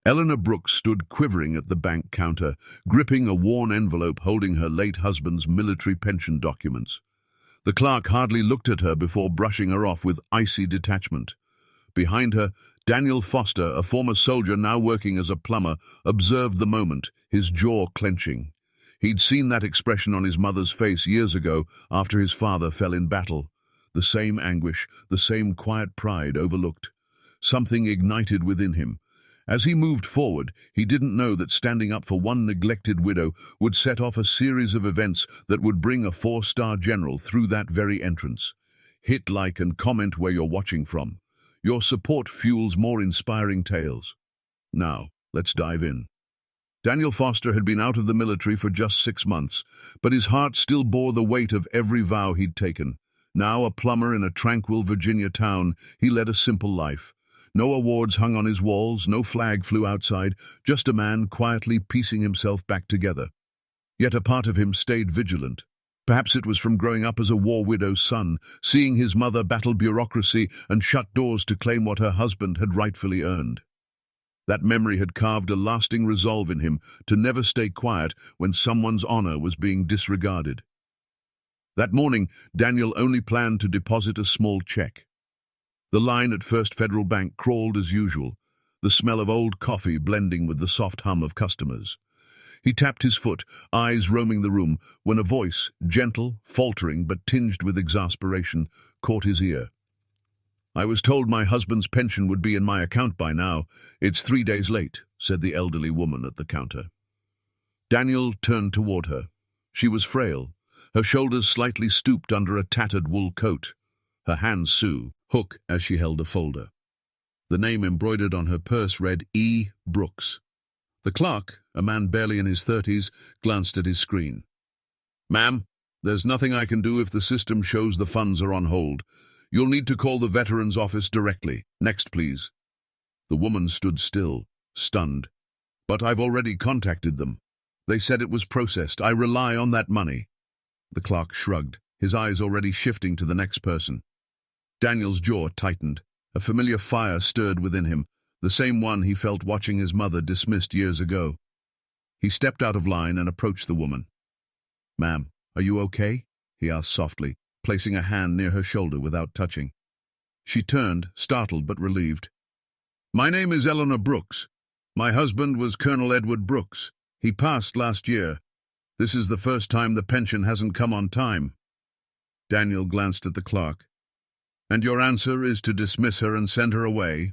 Eleanor Brooks stood quivering at the bank counter, gripping a worn envelope holding her late husband's military pension documents. The clerk hardly looked at her before brushing her off with icy detachment. Behind her, Daniel Foster, a former soldier now working as a plumber, observed the moment, his jaw clenching. He'd seen that expression on his mother's face years ago after his father fell in battle. The same anguish, the same quiet pride overlooked. Something ignited within him. As he moved forward, he didn't know that standing up for one neglected widow would set off a series of events that would bring a 4-star general through that very entrance. Hit like and comment where you're watching from. Your support fuels more inspiring tales. Now, let's dive in. Daniel Foster had been out of the military for just 6 months, but his heart still bore the weight of every vow he'd taken. Now a plumber in a tranquil Virginia town, he led a simple life. No awards hung on his walls, no flag flew outside, just a man quietly piecing himself back together. Yet a part of him stayed vigilant. Perhaps it was from growing up as a war widow's son, seeing his mother battle bureaucracy and shut doors to claim what her husband had rightfully earned. That memory had carved a lasting resolve in him to never stay quiet when someone's honor was being disregarded. That morning, Daniel only planned to deposit a small check. The line at First Federal Bank crawled as usual, the smell of old coffee blending with the soft hum of customers. He tapped his foot, eyes roaming the room, when a voice, gentle, faltering but tinged with exasperation, caught his ear. "I was told my husband's pension would be in my account by now. It's 3 days late," said the elderly woman at the counter. Daniel turned toward her. She was frail, her shoulders slightly stooped under a tattered wool coat. Her hands hook as she held a folder. The name embroidered on her purse read E. Brooks. The clerk, a man barely in his 30s, glanced at his screen. "Ma'am, there's nothing I can do if the system shows the funds are on hold. You'll need to call the Veterans Office directly. Next, please." The woman stood still, stunned. "But I've already contacted them. They said it was processed. I rely on that money." The clerk shrugged, his eyes already shifting to the next person. Daniel's jaw tightened. A familiar fire stirred within him, the same one he felt watching his mother dismissed years ago. He stepped out of line and approached the woman. "Ma'am, are you okay?" he asked softly, placing a hand near her shoulder without touching. She turned, startled but relieved. "My name is Eleanor Brooks. My husband was Colonel Edward Brooks. He passed last year. This is the first time the pension hasn't come on time." Daniel glanced at the clerk. "And your answer is to dismiss her and send her away?"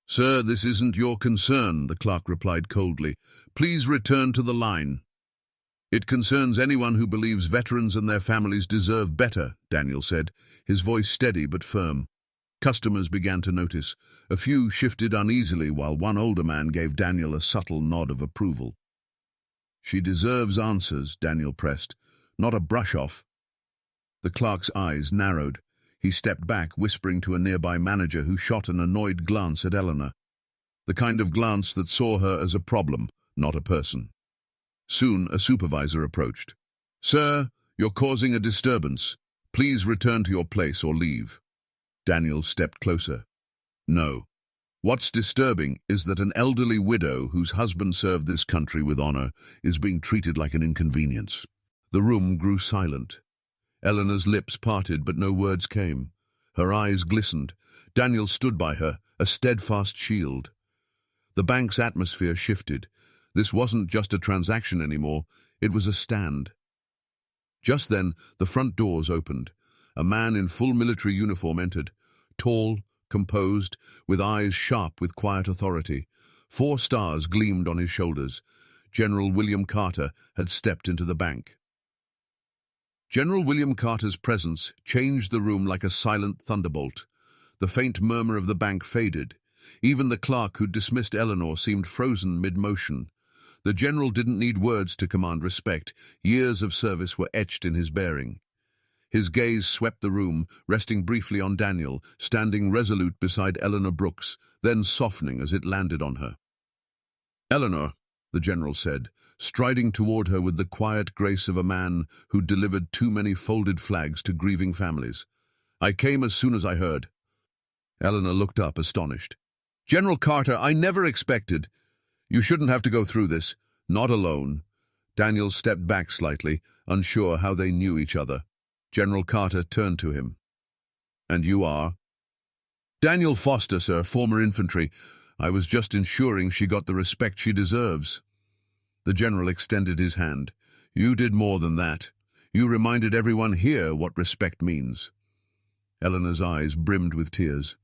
"Sir, this isn't your concern," the clerk replied coldly. "Please return to the line." "It concerns anyone who believes veterans and their families deserve better," Daniel said, his voice steady but firm. Customers began to notice. A few shifted uneasily while one older man gave Daniel a subtle nod of approval. "She deserves answers," Daniel pressed, "not a brush-off." The clerk's eyes narrowed. He stepped back, whispering to a nearby manager who shot an annoyed glance at Eleanor. The kind of glance that saw her as a problem, not a person. Soon a supervisor approached. "Sir, you're causing a disturbance. Please return to your place or leave." Daniel stepped closer. "No. What's disturbing is that an elderly widow whose husband served this country with honor is being treated like an inconvenience." The room grew silent. Eleanor's lips parted, but no words came. Her eyes glistened. Daniel stood by her, a steadfast shield. The bank's atmosphere shifted. This wasn't just a transaction anymore, it was a stand. Just then, the front doors opened. A man in full military uniform entered, tall, composed, with eyes sharp with quiet authority. 4 stars gleamed on his shoulders. General William Carter had stepped into the bank. General William Carter's presence changed the room like a silent thunderbolt. The faint murmur of the bank faded. Even the clerk who'd dismissed Eleanor seemed frozen mid-motion. The general didn't need words to command respect. Years of service were etched in his bearing. His gaze swept the room, resting briefly on Daniel, standing resolute beside Eleanor Brooks, then softening as it landed on her. "Eleanor," the general said, striding toward her with the quiet grace of a man who'd delivered too many folded flags to grieving families. "I came as soon as I heard." Eleanor looked up, astonished. General Carter, I never expected. You shouldn't have to go through this. Not alone. Daniel stepped back slightly, unsure how they knew each other. General Carter turned to him. And you are? Daniel Foster, sir, former infantry. I was just ensuring she got the respect she deserves. The general extended his hand. You did more than that. You reminded everyone here what respect means. Eleanor's eyes brimmed with tears.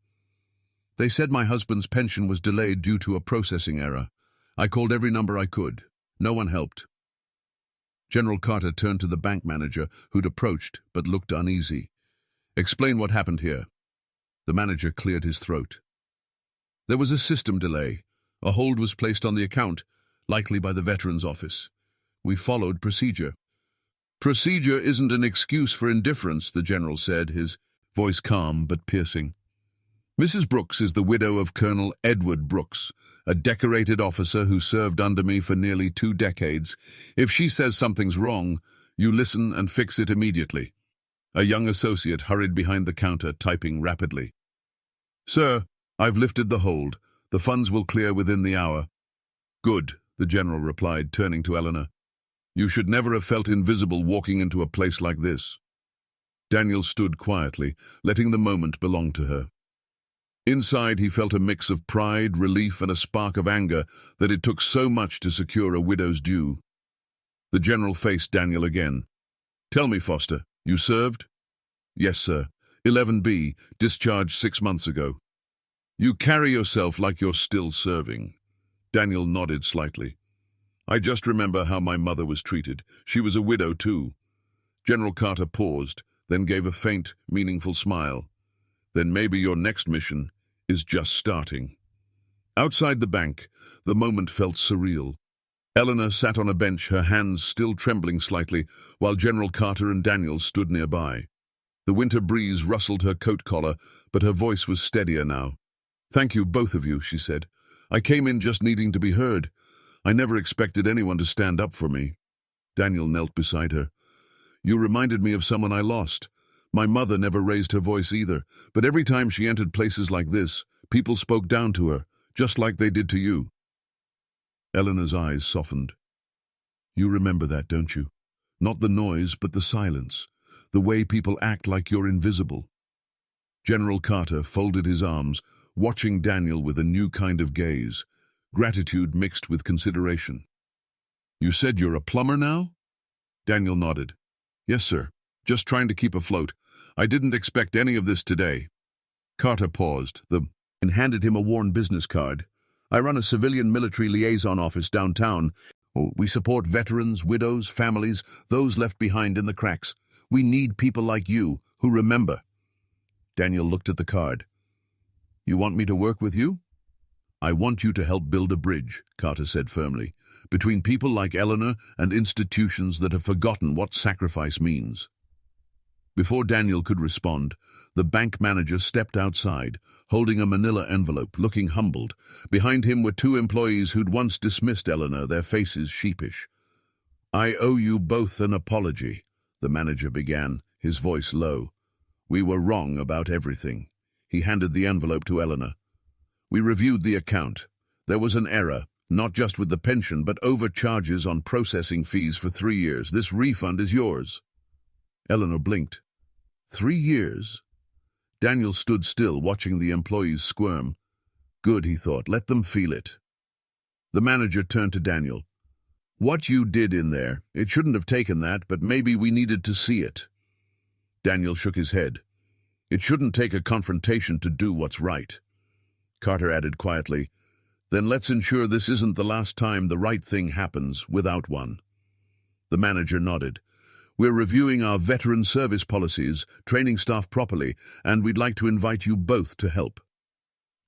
They said my husband's pension was delayed due to a processing error. I called every number I could. No one helped. General Carter turned to the bank manager, who'd approached but looked uneasy. Explain what happened here. The manager cleared his throat. There was a system delay. A hold was placed on the account, likely by the Veterans Office. We followed procedure. Procedure isn't an excuse for indifference, the general said, his voice calm but piercing. Mrs. Brooks is the widow of Colonel Edward Brooks, a decorated officer who served under me for nearly 2 decades. If she says something's wrong, you listen and fix it immediately. A young associate hurried behind the counter, typing rapidly. Sir, I've lifted the hold. The funds will clear within the hour. Good, the general replied, turning to Eleanor. You should never have felt invisible walking into a place like this. Daniel stood quietly, letting the moment belong to her. Inside, he felt a mix of pride, relief, and a spark of anger that it took so much to secure a widow's due. The general faced Daniel again. Tell me, Foster, you served? Yes, sir. 11B, discharged 6 months ago. You carry yourself like you're still serving. Daniel nodded slightly. I just remember how my mother was treated. She was a widow, too. General Carter paused, then gave a faint, meaningful smile. Then maybe your next mission is just starting. Outside the bank, the moment felt surreal. Eleanor sat on a bench, her hands still trembling slightly, while General Carter and Daniel stood nearby. The winter breeze rustled her coat collar, but her voice was steadier now. Thank you, both of you, she said. I came in just needing to be heard. I never expected anyone to stand up for me. Daniel knelt beside her. You reminded me of someone I lost. My mother never raised her voice either, but every time she entered places like this, people spoke down to her, just like they did to you. Eleanor's eyes softened. You remember that, don't you? Not the noise, but the silence. The way people act like you're invisible. General Carter folded his arms, watching Daniel with a new kind of gaze, gratitude mixed with consideration. You said you're a plumber now? Daniel nodded. Yes, sir. Just trying to keep afloat. I didn't expect any of this today. Carter paused, and handed him a worn business card. I run a civilian military liaison office downtown. We support veterans, widows, families, those left behind in the cracks. We need people like you, who remember. Daniel looked at the card. You want me to work with you? I want you to help build a bridge, Carter said firmly, between people like Eleanor and institutions that have forgotten what sacrifice means. Before Daniel could respond, the bank manager stepped outside, holding a manila envelope, looking humbled. Behind him were 2 employees who'd once dismissed Eleanor, their faces sheepish. I owe you both an apology, the manager began, his voice low. We were wrong about everything. He handed the envelope to Eleanor. We reviewed the account. There was an error, not just with the pension, but overcharges on processing fees for 3 years. This refund is yours. Eleanor blinked. 3 years? Daniel stood still, watching the employees squirm. Good, he thought. Let them feel it. The manager turned to Daniel. What you did in there, it shouldn't have taken that, but maybe we needed to see it. Daniel shook his head. It shouldn't take a confrontation to do what's right. Carter added quietly, Then let's ensure this isn't the last time the right thing happens without one. The manager nodded. We're reviewing our veteran service policies, training staff properly, and we'd like to invite you both to help.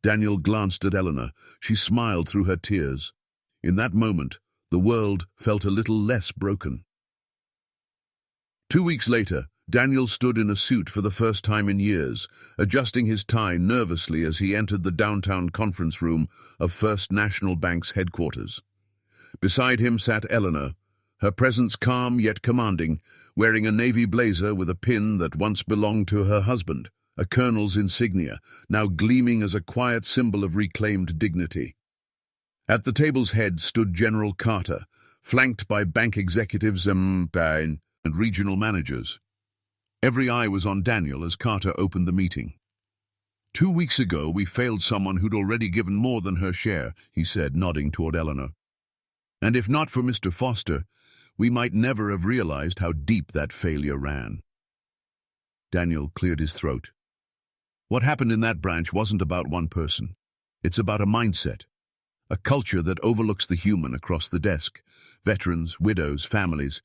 Daniel glanced at Eleanor. She smiled through her tears. In that moment, the world felt a little less broken. 2 weeks later, Daniel stood in a suit for the first time in years, adjusting his tie nervously as he entered the downtown conference room of First National Bank's headquarters. Beside him sat Eleanor, her presence calm yet commanding, wearing a navy blazer with a pin that once belonged to her husband. a colonel's insignia, now gleaming as a quiet symbol of reclaimed dignity. At the table's head stood General Carter, flanked by bank executives and regional managers. Every eye was on Daniel as Carter opened the meeting. 2 weeks ago, we failed someone who'd already given more than her share, he said, nodding toward Eleanor. And if not for Mr. Foster, we might never have realized how deep that failure ran. Daniel cleared his throat. What happened in that branch wasn't about one person. It's about a mindset, a culture that overlooks the human across the desk. Veterans, widows, families,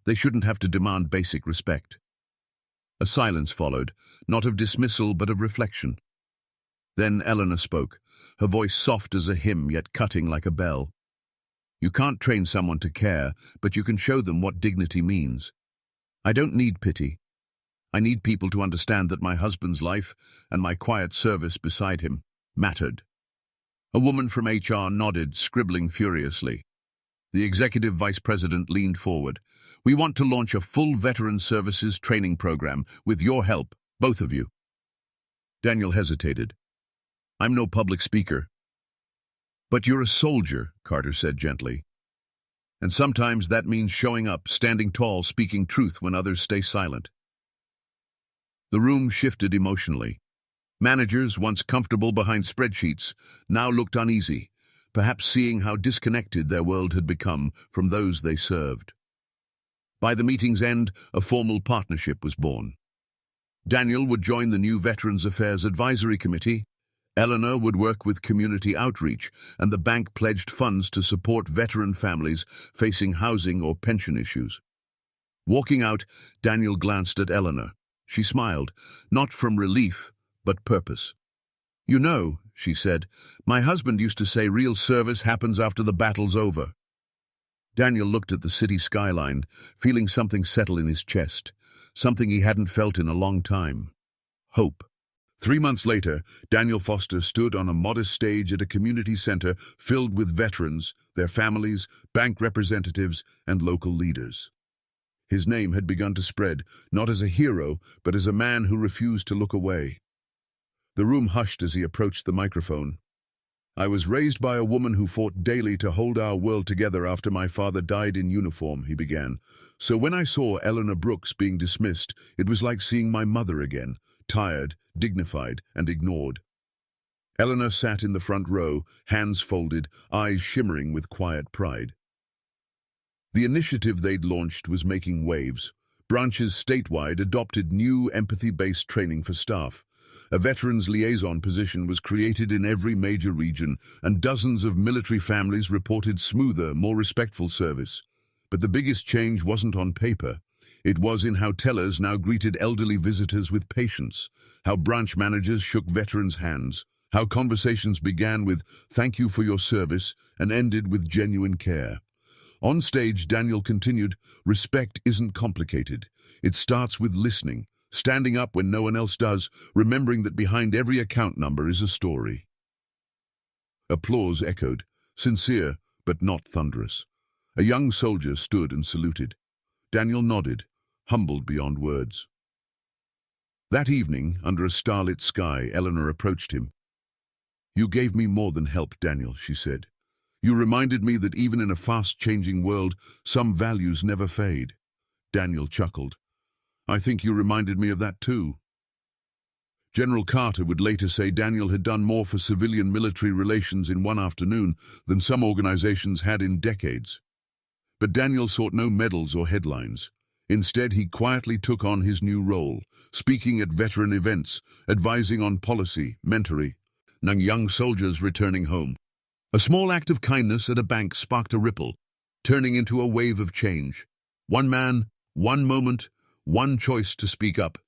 they shouldn't have to demand basic respect. A silence followed, not of dismissal but of reflection. Then Eleanor spoke, her voice soft as a hymn yet cutting like a bell. You can't train someone to care, but you can show them what dignity means. I don't need pity. I need people to understand that my husband's life and my quiet service beside him mattered. A woman from HR nodded, scribbling furiously. The executive vice president leaned forward. We want to launch a full veteran services training program with your help, both of you. Daniel hesitated. I'm no public speaker. But you're a soldier, Carter said gently. And sometimes that means showing up, standing tall, speaking truth when others stay silent. The room shifted emotionally. Managers, once comfortable behind spreadsheets, now looked uneasy, perhaps seeing how disconnected their world had become from those they served. By the meeting's end, a formal partnership was born. Daniel would join the new Veterans Affairs Advisory Committee, Eleanor would work with community outreach, and the bank pledged funds to support veteran families facing housing or pension issues. Walking out, Daniel glanced at Eleanor. She smiled, not from relief, but purpose. You know, she said, my husband used to say real service happens after the battle's over. Daniel looked at the city skyline, feeling something settle in his chest, something he hadn't felt in a long time. Hope. 3 months later, Daniel Foster stood on a modest stage at a community center filled with veterans, their families, bank representatives, and local leaders. His name had begun to spread, not as a hero, but as a man who refused to look away. The room hushed as he approached the microphone. I was raised by a woman who fought daily to hold our world together after my father died in uniform, he began. So when I saw Eleanor Brooks being dismissed, it was like seeing my mother again, tired, dignified, and ignored. Eleanor sat in the front row, hands folded, eyes shimmering with quiet pride. The initiative they'd launched was making waves. Branches statewide adopted new empathy-based training for staff. A veterans liaison position was created in every major region, and dozens of military families reported smoother, more respectful service. But the biggest change wasn't on paper. It was in how tellers now greeted elderly visitors with patience, how branch managers shook veterans' hands, how conversations began with "thank you for your service" and ended with genuine care. On stage, Daniel continued, respect isn't complicated. It starts with listening, standing up when no one else does, remembering that behind every account number is a story. Applause echoed, sincere but not thunderous. A young soldier stood and saluted. Daniel nodded, humbled beyond words. That evening, under a starlit sky, Eleanor approached him. You gave me more than help, Daniel, she said. You reminded me that even in a fast-changing world, some values never fade. Daniel chuckled. I think you reminded me of that too. General Carter would later say Daniel had done more for civilian-military relations in one afternoon than some organizations had in decades. But Daniel sought no medals or headlines. Instead, he quietly took on his new role, speaking at veteran events, advising on policy, mentoring young soldiers returning home. A small act of kindness at a bank sparked a ripple, turning into a wave of change. One man, one moment, one choice to speak up.